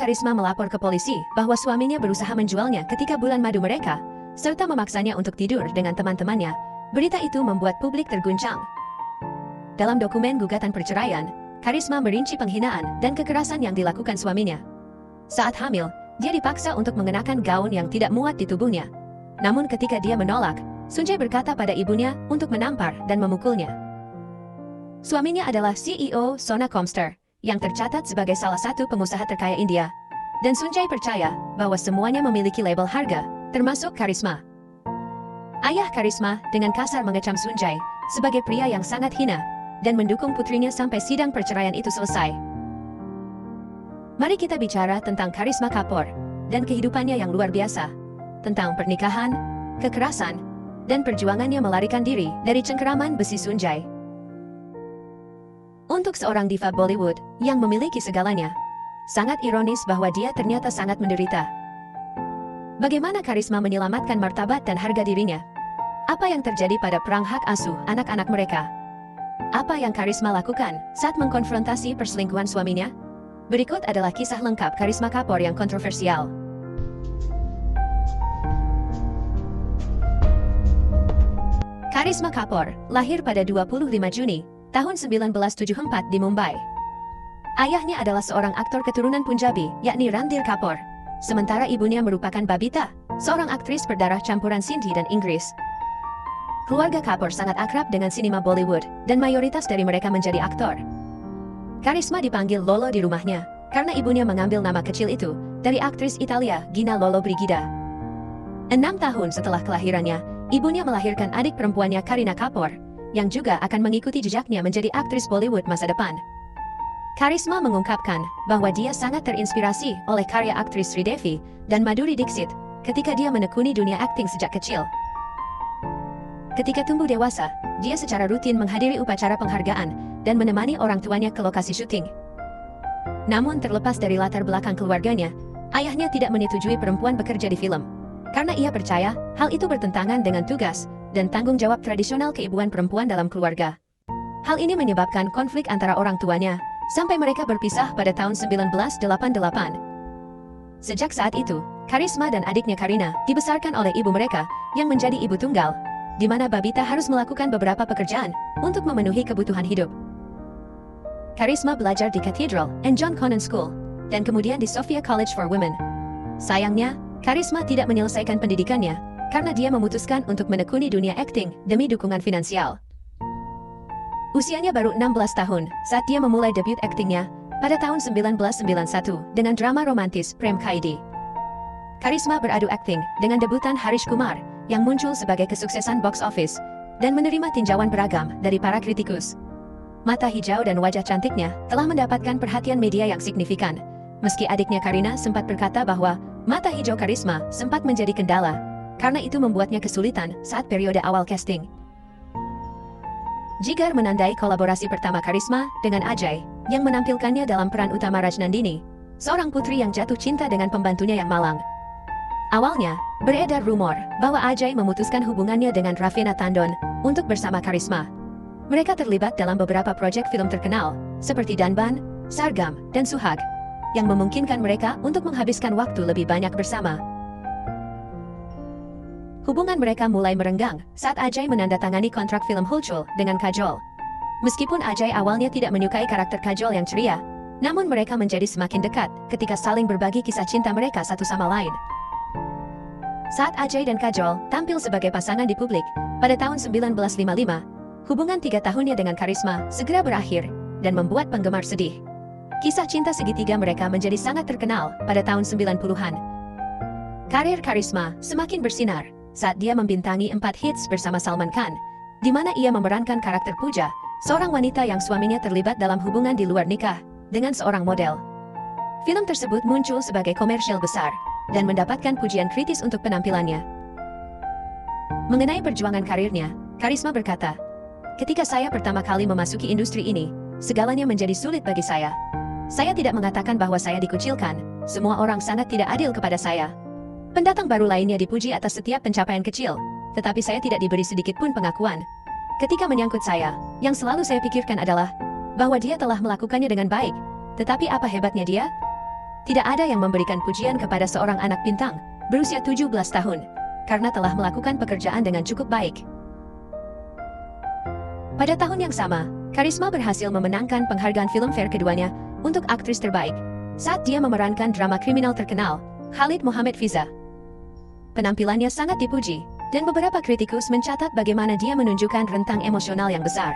Karisma melapor ke polisi bahwa suaminya berusaha menjualnya ketika bulan madu mereka, serta memaksanya untuk tidur dengan teman-temannya. Berita itu membuat publik terguncang. Dalam dokumen gugatan perceraian, Karisma merinci penghinaan dan kekerasan yang dilakukan suaminya. Saat hamil, dia dipaksa untuk mengenakan gaun yang tidak muat di tubuhnya. Namun ketika dia menolak, Sunjay berkata pada ibunya untuk menampar dan memukulnya. Suaminya adalah CEO Sona Comstar, yang tercatat sebagai salah satu pengusaha terkaya India. Dan Sunjay percaya bahwa semuanya memiliki label harga, termasuk Karisma. Ayah Karisma dengan kasar mengecam Sunjay sebagai pria yang sangat hina dan mendukung putrinya sampai sidang perceraian itu selesai. Mari kita bicara tentang Karisma Kapoor dan kehidupannya yang luar biasa, tentang pernikahan, kekerasan, dan perjuangannya melarikan diri dari cengkeraman besi Sunjay. Untuk seorang diva Bollywood yang memiliki segalanya, sangat ironis bahwa dia ternyata sangat menderita. Bagaimana Karisma menyelamatkan martabat dan harga dirinya? Apa yang terjadi pada perang hak asuh anak-anak mereka? Apa yang Karisma lakukan saat mengkonfrontasi perselingkuhan suaminya? Berikut adalah kisah lengkap Karisma Kapoor yang kontroversial. Karisma Kapoor lahir pada 25 Juni tahun 1974 di Mumbai. Ayahnya adalah seorang aktor keturunan Punjabi, yakni Ranbir Kapoor. Sementara ibunya merupakan Babita, seorang aktris berdarah campuran Sindhi dan Inggris. Keluarga Kapoor sangat akrab dengan sinema Bollywood, dan mayoritas dari mereka menjadi aktor. Karisma dipanggil Lolo di rumahnya, karena ibunya mengambil nama kecil itu dari aktris Italia Gina Lolo Brigida. 6 tahun setelah kelahirannya, ibunya melahirkan adik perempuannya Kareena Kapoor, yang juga akan mengikuti jejaknya menjadi aktris Bollywood masa depan. Karisma mengungkapkan bahwa dia sangat terinspirasi oleh karya aktris Sridevi dan Madhuri Dixit ketika dia menekuni dunia akting sejak kecil. Ketika tumbuh dewasa, dia secara rutin menghadiri upacara penghargaan dan menemani orang tuanya ke lokasi syuting. Namun terlepas dari latar belakang keluarganya, ayahnya tidak menyetujui perempuan bekerja di film, karena ia percaya hal itu bertentangan dengan tugas dan tanggung jawab tradisional keibuan perempuan dalam keluarga. Hal ini menyebabkan konflik antara orang tuanya, sampai mereka berpisah pada tahun 1988. Sejak saat itu, Karisma dan adiknya Kareena dibesarkan oleh ibu mereka, yang menjadi ibu tunggal, di mana Babita harus melakukan beberapa pekerjaan untuk memenuhi kebutuhan hidup. Karisma belajar di Cathedral and John Connon School, dan kemudian di Sophia College for Women. Sayangnya, Karisma tidak menyelesaikan pendidikannya, karena dia memutuskan untuk menekuni dunia akting demi dukungan finansial. Usianya baru 16 tahun saat dia memulai debut aktingnya pada tahun 1991 dengan drama romantis Prem Kaidi. Karisma beradu akting dengan debutan Harish Kumar yang muncul sebagai kesuksesan box office dan menerima tinjauan beragam dari para kritikus. Mata hijau dan wajah cantiknya telah mendapatkan perhatian media yang signifikan, meski adiknya Kareena sempat berkata bahwa mata hijau Karisma sempat menjadi kendala, karena itu membuatnya kesulitan saat periode awal casting. Jigar menandai kolaborasi pertama Karisma dengan Ajay, yang menampilkannya dalam peran utama Rajnandini, seorang putri yang jatuh cinta dengan pembantunya yang malang. Awalnya, beredar rumor bahwa Ajay memutuskan hubungannya dengan Raveena Tandon untuk bersama Karisma. Mereka terlibat dalam beberapa proyek film terkenal, seperti Danban, Sargam, dan Suhag, yang memungkinkan mereka untuk menghabiskan waktu lebih banyak bersama. Hubungan mereka mulai merenggang saat Ajay menandatangani kontrak film Hulchul dengan Kajol. Meskipun Ajay awalnya tidak menyukai karakter Kajol yang ceria, namun mereka menjadi semakin dekat ketika saling berbagi kisah cinta mereka satu sama lain. Saat Ajay dan Kajol tampil sebagai pasangan di publik pada tahun 1955, hubungan 3 tahunnya dengan Karisma segera berakhir dan membuat penggemar sedih. Kisah cinta segitiga mereka menjadi sangat terkenal pada tahun 90-an. Karir Karisma semakin bersinar saat dia membintangi 4 hits bersama Salman Khan, di mana ia memerankan karakter Pooja, seorang wanita yang suaminya terlibat dalam hubungan di luar nikah dengan seorang model. Film tersebut muncul sebagai komersial besar dan mendapatkan pujian kritis untuk penampilannya. Mengenai perjuangan karirnya, Karisma berkata, "Ketika saya pertama kali memasuki industri ini, segalanya menjadi sulit bagi saya. Saya tidak mengatakan bahwa saya dikucilkan, semua orang sangat tidak adil kepada saya. Pendatang baru lainnya dipuji atas setiap pencapaian kecil, tetapi saya tidak diberi sedikit pun pengakuan. Ketika menyangkut saya, yang selalu saya pikirkan adalah bahwa dia telah melakukannya dengan baik. Tetapi apa hebatnya dia? Tidak ada yang memberikan pujian kepada seorang anak bintang berusia 17 tahun karena telah melakukan pekerjaan dengan cukup baik. Pada tahun yang sama, Karisma berhasil memenangkan penghargaan Filmfare keduanya untuk aktris terbaik saat dia memerankan drama kriminal terkenal, Khalid Mohammed Fiza. Penampilannya sangat dipuji, dan beberapa kritikus mencatat bagaimana dia menunjukkan rentang emosional yang besar.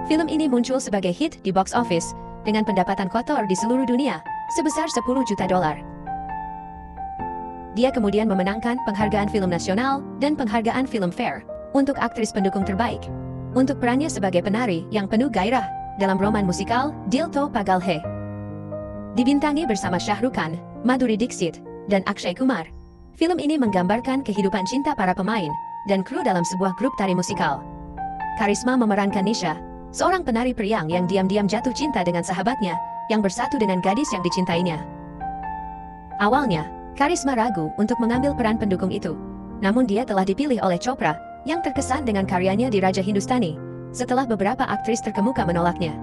Film ini muncul sebagai hit di box office dengan pendapatan kotor di seluruh dunia sebesar 10 juta dolar. Dia kemudian memenangkan penghargaan film nasional dan penghargaan Filmfare untuk aktris pendukung terbaik untuk perannya sebagai penari yang penuh gairah dalam roman musikal Dil To Pagal Hai. Dibintangi bersama Shah Rukh Khan, Madhuri Dixit, dan Akshay Kumar, film ini menggambarkan kehidupan cinta para pemain dan kru dalam sebuah grup tari musikal. Karisma memerankan Nisha, seorang penari periang yang diam-diam jatuh cinta dengan sahabatnya yang bersatu dengan gadis yang dicintainya. Awalnya, Karisma ragu untuk mengambil peran pendukung itu, namun dia telah dipilih oleh Chopra yang terkesan dengan karyanya di Raja Hindustani setelah beberapa aktris terkemuka menolaknya.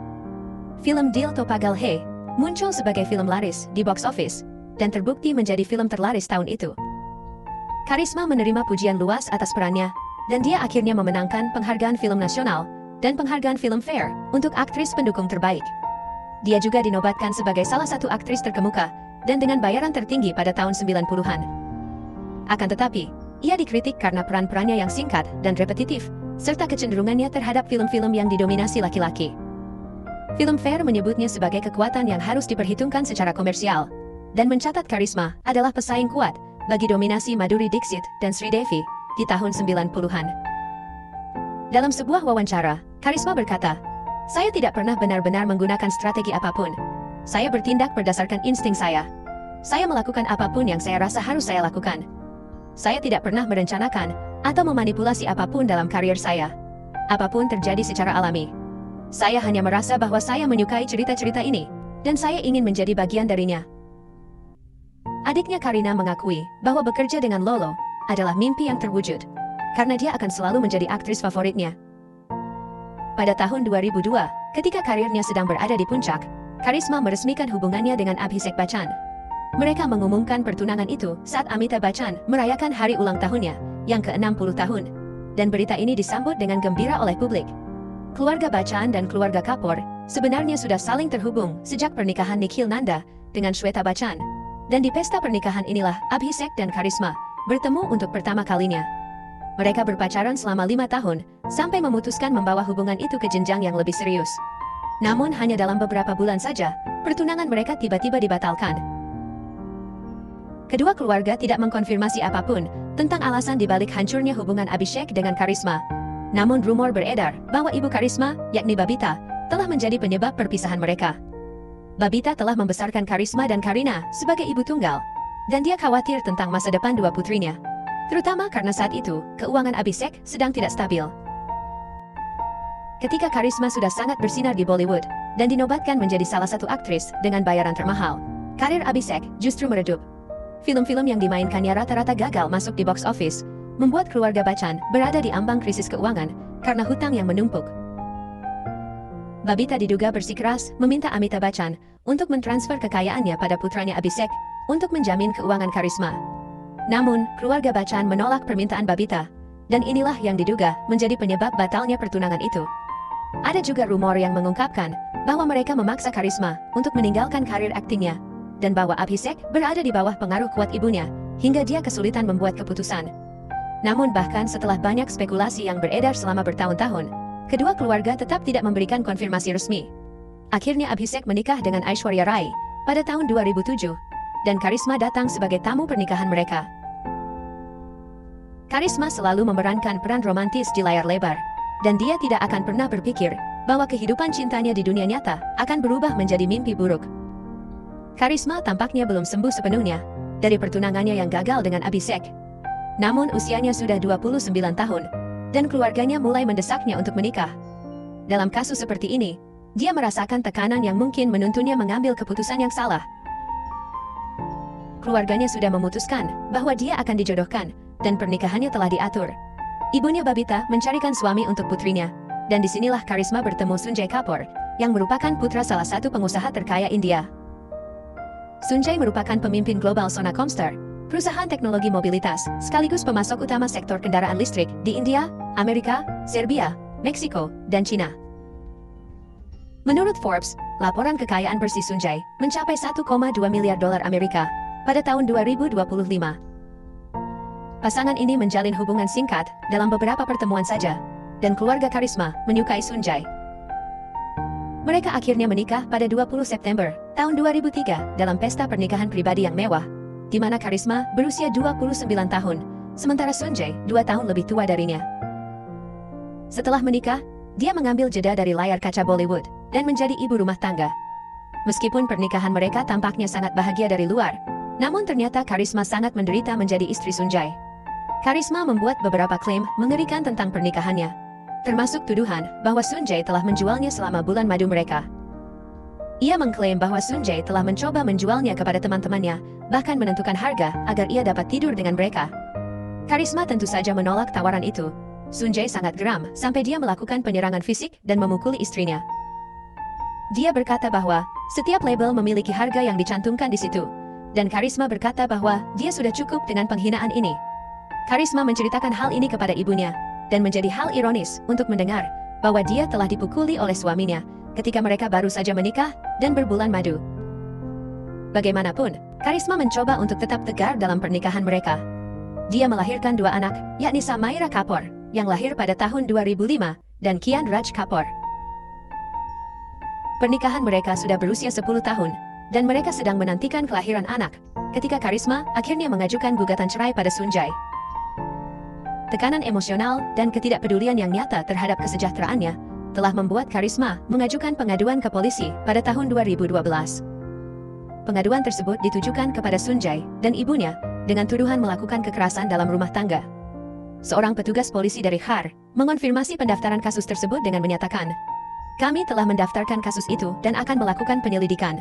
Film Dil To Pagal Hai muncul sebagai film laris di box office dan terbukti menjadi film terlaris tahun itu. Karisma menerima pujian luas atas perannya, dan dia akhirnya memenangkan penghargaan film nasional dan penghargaan Filmfare untuk aktris pendukung terbaik. Dia juga dinobatkan sebagai salah satu aktris terkemuka dan dengan bayaran tertinggi pada tahun 90-an. Akan tetapi, ia dikritik karena peran-perannya yang singkat dan repetitif, serta kecenderungannya terhadap film-film yang didominasi laki-laki. Filmfare menyebutnya sebagai kekuatan yang harus diperhitungkan secara komersial, dan mencatat Karisma adalah pesaing kuat bagi dominasi Madhuri Dixit dan Sridevi di tahun 90-an. Dalam sebuah wawancara, Karisma berkata, "Saya tidak pernah benar-benar menggunakan strategi apapun. Saya bertindak berdasarkan insting saya. Saya melakukan apapun yang saya rasa harus saya lakukan. Saya tidak pernah merencanakan atau memanipulasi apapun dalam karier saya. Apapun terjadi secara alami. Saya hanya merasa bahwa saya menyukai cerita-cerita ini, dan saya ingin menjadi bagian darinya." Adiknya Karina mengakui bahwa bekerja dengan Lolo adalah mimpi yang terwujud, karena dia akan selalu menjadi aktris favoritnya. Pada tahun 2002, ketika karirnya sedang berada di puncak, Karisma meresmikan hubungannya dengan Abhishek Bachchan. Mereka mengumumkan pertunangan itu saat Amitabh Bachchan merayakan hari ulang tahunnya yang ke-60 tahun, dan berita ini disambut dengan gembira oleh publik. Keluarga Bachchan dan keluarga Kapoor sebenarnya sudah saling terhubung sejak pernikahan Nikhil Nanda dengan Shweta Bachchan, dan di pesta pernikahan inilah Abhishek dan Karisma bertemu untuk pertama kalinya. Mereka berpacaran selama 5 tahun, sampai memutuskan membawa hubungan itu ke jenjang yang lebih serius. Namun hanya dalam beberapa bulan saja, pertunangan mereka tiba-tiba dibatalkan. Kedua keluarga tidak mengkonfirmasi apapun tentang alasan dibalik hancurnya hubungan Abhishek dengan Karisma. Namun rumor beredar bahwa ibu Karisma, yakni Babita, telah menjadi penyebab perpisahan mereka. Babita telah membesarkan Karisma dan Karina sebagai ibu tunggal, dan dia khawatir tentang masa depan dua putrinya, terutama karena saat itu keuangan Abhishek sedang tidak stabil. Ketika Karisma sudah sangat bersinar di Bollywood dan dinobatkan menjadi salah satu aktris dengan bayaran termahal, karir Abhishek justru meredup. Film-film yang dimainkannya rata-rata gagal masuk di box office, membuat keluarga Bachchan berada di ambang krisis keuangan karena hutang yang menumpuk. Babita diduga bersikeras meminta Amitabh Bachchan untuk mentransfer kekayaannya pada putranya Abhishek untuk menjamin keuangan Karisma. Namun, keluarga Bachchan menolak permintaan Babita, dan inilah yang diduga menjadi penyebab batalnya pertunangan itu. Ada juga rumor yang mengungkapkan bahwa mereka memaksa Karisma untuk meninggalkan karir aktingnya, dan bahwa Abhishek berada di bawah pengaruh kuat ibunya, hingga dia kesulitan membuat keputusan. Namun bahkan setelah banyak spekulasi yang beredar selama bertahun-tahun, kedua keluarga tetap tidak memberikan konfirmasi resmi. Akhirnya Abhishek menikah dengan Aishwarya Rai pada tahun 2007, dan Karisma datang sebagai tamu pernikahan mereka. Karisma selalu memerankan peran romantis di layar lebar, dan dia tidak akan pernah berpikir bahwa kehidupan cintanya di dunia nyata akan berubah menjadi mimpi buruk. Karisma tampaknya belum sembuh sepenuhnya dari pertunangannya yang gagal dengan Abhishek. Namun usianya sudah 29 tahun, dan keluarganya mulai mendesaknya untuk menikah. Dalam kasus seperti ini, dia merasakan tekanan yang mungkin menuntunnya mengambil keputusan yang salah. Keluarganya sudah memutuskan bahwa dia akan dijodohkan, dan pernikahannya telah diatur. Ibunya Babita mencarikan suami untuk putrinya, dan disinilah Karisma bertemu Sanjay Kapoor, yang merupakan putra salah satu pengusaha terkaya India. Sunjay merupakan pemimpin global Sona Comstar, perusahaan teknologi mobilitas, sekaligus pemasok utama sektor kendaraan listrik di India, Amerika, Serbia, Meksiko, dan Cina. Menurut Forbes, laporan kekayaan bersih Sunjay mencapai 1,2 miliar dolar Amerika pada tahun 2025. Pasangan ini menjalin hubungan singkat dalam beberapa pertemuan saja, dan keluarga Karisma menyukai Sunjay. Mereka akhirnya menikah pada 20 September tahun 2003 dalam pesta pernikahan pribadi yang mewah, di mana Karisma berusia 29 tahun, sementara Sunjay 2 tahun lebih tua darinya. Setelah menikah, dia mengambil jeda dari layar kaca Bollywood dan menjadi ibu rumah tangga. Meskipun pernikahan mereka tampaknya sangat bahagia dari luar, namun ternyata Karisma sangat menderita menjadi istri Sunjay. Karisma membuat beberapa klaim mengerikan tentang pernikahannya, termasuk tuduhan bahwa Sunjay telah menjualnya selama bulan madu mereka. Ia mengklaim bahwa Sunjay telah mencoba menjualnya kepada teman-temannya, bahkan menentukan harga agar ia dapat tidur dengan mereka. Karisma tentu saja menolak tawaran itu. Sunjay sangat geram sampai dia melakukan penyerangan fisik dan memukuli istrinya. Dia berkata bahwa setiap label memiliki harga yang dicantumkan di situ, dan Karisma berkata bahwa dia sudah cukup dengan penghinaan ini. Karisma menceritakan hal ini kepada ibunya, dan menjadi hal ironis untuk mendengar bahwa dia telah dipukuli oleh suaminya ketika mereka baru saja menikah dan berbulan madu. Bagaimanapun, Karisma mencoba untuk tetap tegar dalam pernikahan mereka. Dia melahirkan 2 anak, yakni Samaira Kapoor, yang lahir pada tahun 2005, dan Kian Raj Kapoor. Pernikahan mereka sudah berusia 10 tahun, dan mereka sedang menantikan kelahiran anak, ketika Karisma akhirnya mengajukan gugatan cerai pada Sunjay. Tekanan emosional dan ketidakpedulian yang nyata terhadap kesejahteraannya telah membuat Karisma mengajukan pengaduan ke polisi pada tahun 2012. Pengaduan tersebut ditujukan kepada Sunjay dan ibunya dengan tuduhan melakukan kekerasan dalam rumah tangga. Seorang petugas polisi dari Har mengonfirmasi pendaftaran kasus tersebut dengan menyatakan, "Kami telah mendaftarkan kasus itu dan akan melakukan penyelidikan."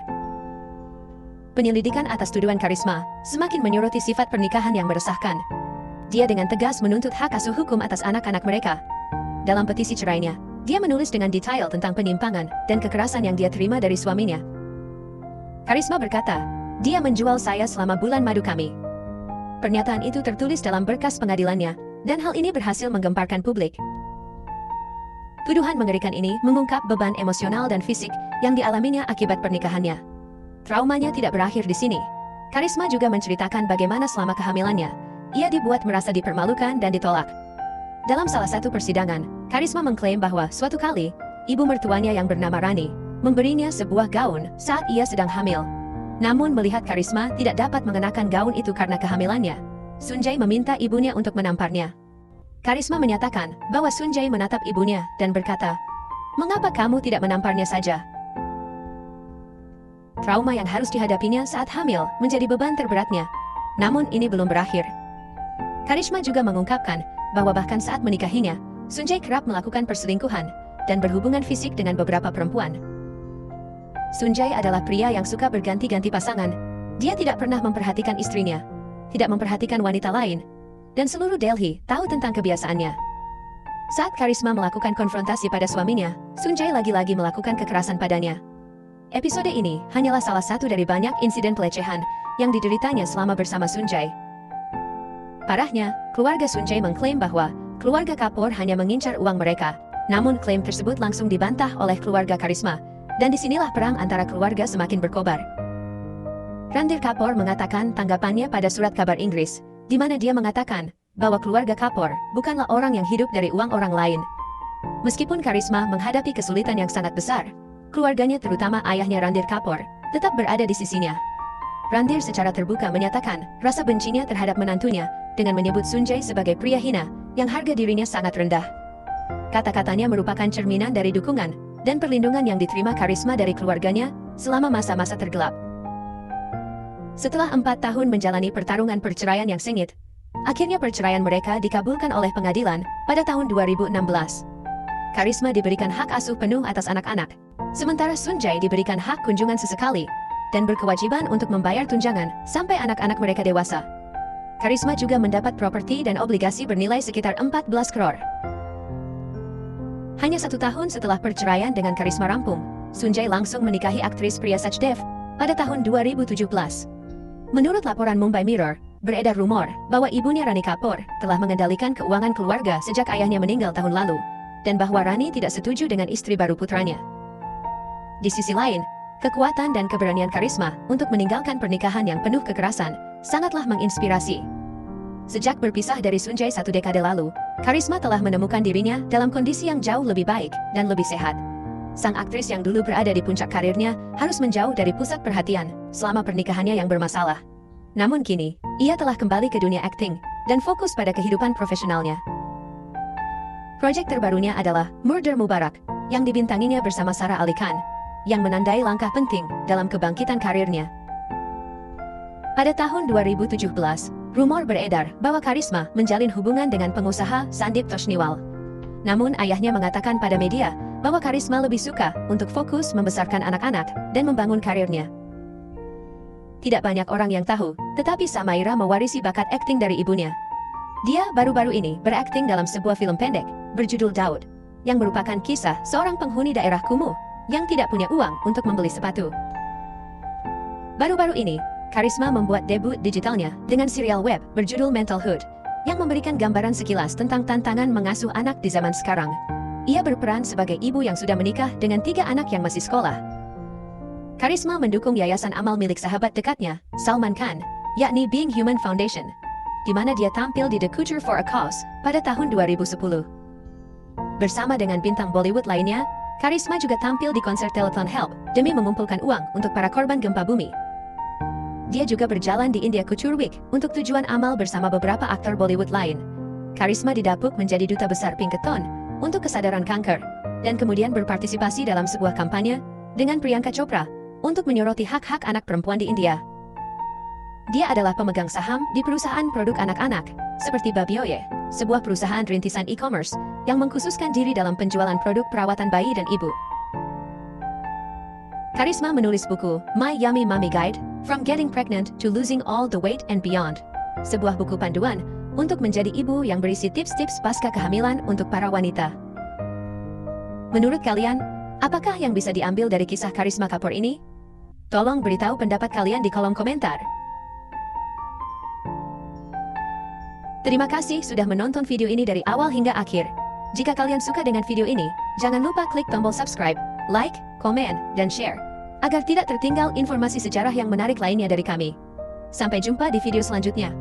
Penyelidikan atas tuduhan Karisma semakin menyoroti sifat pernikahan yang meresahkan. Dia dengan tegas menuntut hak asuh hukum atas anak-anak mereka. Dalam petisi cerainya, dia menulis dengan detail tentang penyimpangan dan kekerasan yang dia terima dari suaminya. Karisma berkata, "Dia menjual saya selama bulan madu kami." Pernyataan itu tertulis dalam berkas pengadilannya, dan hal ini berhasil menggemparkan publik. Tuduhan mengerikan ini mengungkap beban emosional dan fisik yang dialaminya akibat pernikahannya. Traumanya tidak berakhir di sini. Karisma juga menceritakan bagaimana selama kehamilannya, ia dibuat merasa dipermalukan dan ditolak. Dalam salah satu persidangan, Karisma mengklaim bahwa suatu kali, ibu mertuanya yang bernama Rani memberinya sebuah gaun saat ia sedang hamil. Namun melihat Karisma tidak dapat mengenakan gaun itu karena kehamilannya, Sunjay meminta ibunya untuk menamparnya. Karisma menyatakan bahwa Sunjay menatap ibunya dan berkata, "Mengapa kamu tidak menamparnya saja?" Trauma yang harus dihadapinya saat hamil menjadi beban terberatnya. Namun ini belum berakhir. Karisma juga mengungkapkan bahwa bahkan saat menikahinya, Sunjay kerap melakukan perselingkuhan dan berhubungan fisik dengan beberapa perempuan. Sunjay adalah pria yang suka berganti-ganti pasangan. Dia tidak pernah memperhatikan istrinya, tidak memperhatikan wanita lain, dan seluruh Delhi tahu tentang kebiasaannya. Saat Karisma melakukan konfrontasi pada suaminya, Sunjay lagi-lagi melakukan kekerasan padanya. Episode ini hanyalah salah satu dari banyak insiden pelecehan yang dideritanya selama bersama Sunjay. Parahnya, keluarga Sunjay mengklaim bahwa keluarga Kapoor hanya mengincar uang mereka, namun klaim tersebut langsung dibantah oleh keluarga Karisma, dan disinilah perang antara keluarga semakin berkobar. Randir Kapoor mengatakan tanggapannya pada surat kabar Inggris, di mana dia mengatakan bahwa keluarga Kapoor bukanlah orang yang hidup dari uang orang lain. Meskipun Karisma menghadapi kesulitan yang sangat besar, keluarganya terutama ayahnya Randir Kapoor tetap berada di sisinya. Randir secara terbuka menyatakan rasa bencinya terhadap menantunya dengan menyebut Sunjay sebagai pria hina yang harga dirinya sangat rendah. Kata-katanya merupakan cerminan dari dukungan dan perlindungan yang diterima Karisma dari keluarganya selama masa-masa tergelap. Setelah 4 tahun menjalani pertarungan perceraian yang sengit, akhirnya perceraian mereka dikabulkan oleh pengadilan pada tahun 2016. Karisma diberikan hak asuh penuh atas anak-anak, sementara Sunjay diberikan hak kunjungan sesekali dan berkewajiban untuk membayar tunjangan sampai anak-anak mereka dewasa. Karisma juga mendapat properti dan obligasi bernilai sekitar 14 crore. Hanya 1 tahun setelah perceraian dengan Karisma rampung, Sunjay langsung menikahi aktris Priya Sachdev pada tahun 2017. Menurut laporan Mumbai Mirror, beredar rumor bahwa ibunya Rani Kapoor telah mengendalikan keuangan keluarga sejak ayahnya meninggal tahun lalu, dan bahwa Rani tidak setuju dengan istri baru putranya. Di sisi lain, kekuatan dan keberanian Karisma untuk meninggalkan pernikahan yang penuh kekerasan sangatlah menginspirasi. Sejak berpisah dari Sunjay 1 dekade lalu, Karisma telah menemukan dirinya dalam kondisi yang jauh lebih baik dan lebih sehat. Sang aktris yang dulu berada di puncak karirnya harus menjauh dari pusat perhatian selama pernikahannya yang bermasalah. Namun kini, ia telah kembali ke dunia akting dan fokus pada kehidupan profesionalnya. Proyek terbarunya adalah Murder Mubarak, yang dibintanginya bersama Sara Ali Khan, yang menandai langkah penting dalam kebangkitan karirnya. Pada tahun 2017, rumor beredar bahwa Karisma menjalin hubungan dengan pengusaha Sandeep Toshniwal. Namun ayahnya mengatakan pada media bahwa Karisma lebih suka untuk fokus membesarkan anak-anak dan membangun karirnya. Tidak banyak orang yang tahu, tetapi Samaira mewarisi bakat akting dari ibunya. Dia baru-baru ini berakting dalam sebuah film pendek berjudul Daud, yang merupakan kisah seorang penghuni daerah kumuh yang tidak punya uang untuk membeli sepatu. Baru-baru ini, Karisma membuat debut digitalnya dengan serial web berjudul Mentalhood, yang memberikan gambaran sekilas tentang tantangan mengasuh anak di zaman sekarang. Ia berperan sebagai ibu yang sudah menikah dengan 3 anak yang masih sekolah. Karisma mendukung yayasan amal milik sahabat dekatnya, Salman Khan, yakni Being Human Foundation, di mana dia tampil di The Couture for a Cause pada tahun 2010. Bersama dengan bintang Bollywood lainnya, Karisma juga tampil di konser Telethon Help demi mengumpulkan uang untuk para korban gempa bumi. Dia juga berjalan di India Couture Week untuk tujuan amal bersama beberapa aktor Bollywood lain. Karisma didapuk menjadi duta besar Pinkerton untuk kesadaran kanker, dan kemudian berpartisipasi dalam sebuah kampanye dengan Priyanka Chopra untuk menyoroti hak-hak anak perempuan di India. Dia adalah pemegang saham di perusahaan produk anak-anak, seperti Babyoye, sebuah perusahaan rintisan e-commerce yang mengkhususkan diri dalam penjualan produk perawatan bayi dan ibu. Karisma menulis buku My Yummy Mommy Guide, From Getting Pregnant to Losing All the Weight and Beyond, sebuah buku panduan untuk menjadi ibu yang berisi tips-tips pasca kehamilan untuk para wanita. Menurut kalian, apakah yang bisa diambil dari kisah Karisma Kapoor ini? Tolong beritahu pendapat kalian di kolom komentar. Terima kasih sudah menonton video ini dari awal hingga akhir. Jika kalian suka dengan video ini, jangan lupa klik tombol subscribe, like, komen, dan share, agar tidak tertinggal informasi sejarah yang menarik lainnya dari kami. Sampai jumpa di video selanjutnya.